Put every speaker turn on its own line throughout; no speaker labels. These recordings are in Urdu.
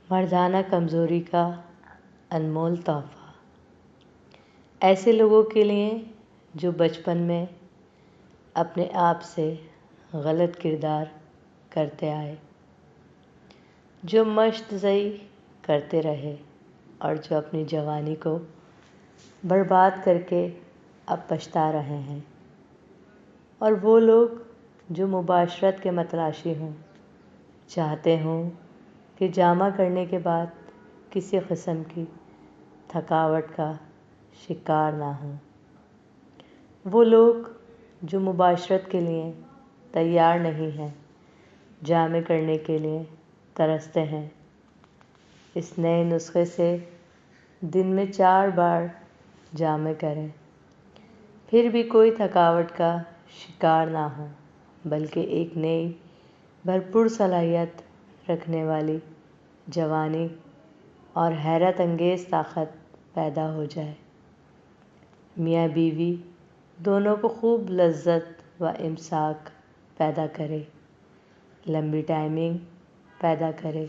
مردانہ کمزوری کا انمول تحفہ ایسے لوگوں کے لیے جو بچپن میں اپنے آپ سے غلط کردار کرتے آئے، جو مشت زئی کرتے رہے اور جو اپنی جوانی کو برباد کر کے اب پچھتا رہے ہیں، اور وہ لوگ جو مباشرت کے متلاشی ہوں، چاہتے ہوں کہ جامع کرنے کے بعد کسی قسم کی تھکاوٹ کا شکار نہ ہوں، وہ لوگ جو مباشرت کے لیے تیار نہیں ہیں، جامع کرنے کے لیے ترستے ہیں، اس نئے نسخے سے دن میں 4 بار جامع کریں، پھر بھی کوئی تھکاوٹ کا شکار نہ ہو، بلکہ ایک نئی بھرپور صلاحیت رکھنے والی جوانی اور حیرت انگیز طاقت پیدا ہو جائے۔ میاں بیوی دونوں کو خوب لذت و امساک پیدا کرے، لمبی ٹائمنگ پیدا کرے۔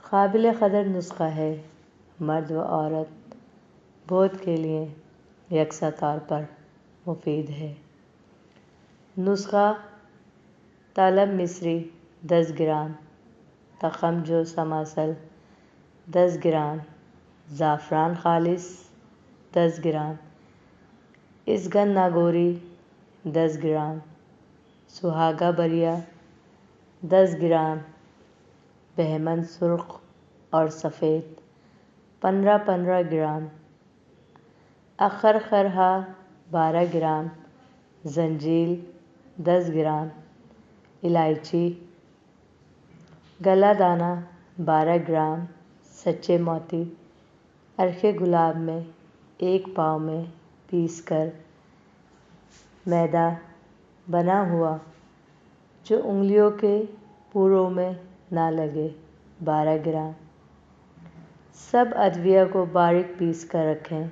قابل قدر نسخہ ہے، مرد و عورت بوتھ کے لیے یکساں طور پر مفید ہے۔ نسخہ: طلب مصری 10 گرام، تخم جو سماسل 10 گرام، زعفران خالص 10 گرام، اسگن ناگوری 10 گرام، سہاگا بریا 10 گرام، بہمن سرخ اور سفید 15 گرام، اخر خرہا 12 گرام، زنجیل 10 گرام، الائچی گلا دانہ 12 گرام، سچے موتی عرق گلاب میں 1 پاؤ میں پیس کر میدا بنا ہوا جو انگلیوں کے پوروں میں نہ لگے 12 گرام۔ سب ادویہ کو باریک پیس کر رکھیں،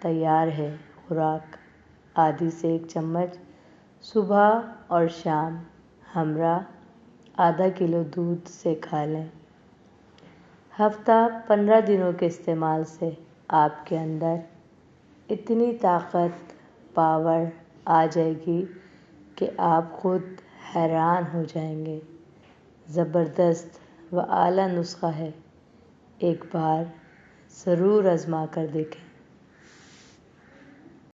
تیار ہے خوراک: آدھی سے 1 چمچ صبح اور شام ہمراہ ½ کلو دودھ سے کھا لیں۔ ہفتہ 15 دنوں کے استعمال سے آپ کے اندر اتنی طاقت پاور آ جائے گی کہ آپ خود حیران ہو جائیں گے۔ زبردست و اعلیٰ نسخہ ہے، ایک بار ضرور آزما کر دیکھیں۔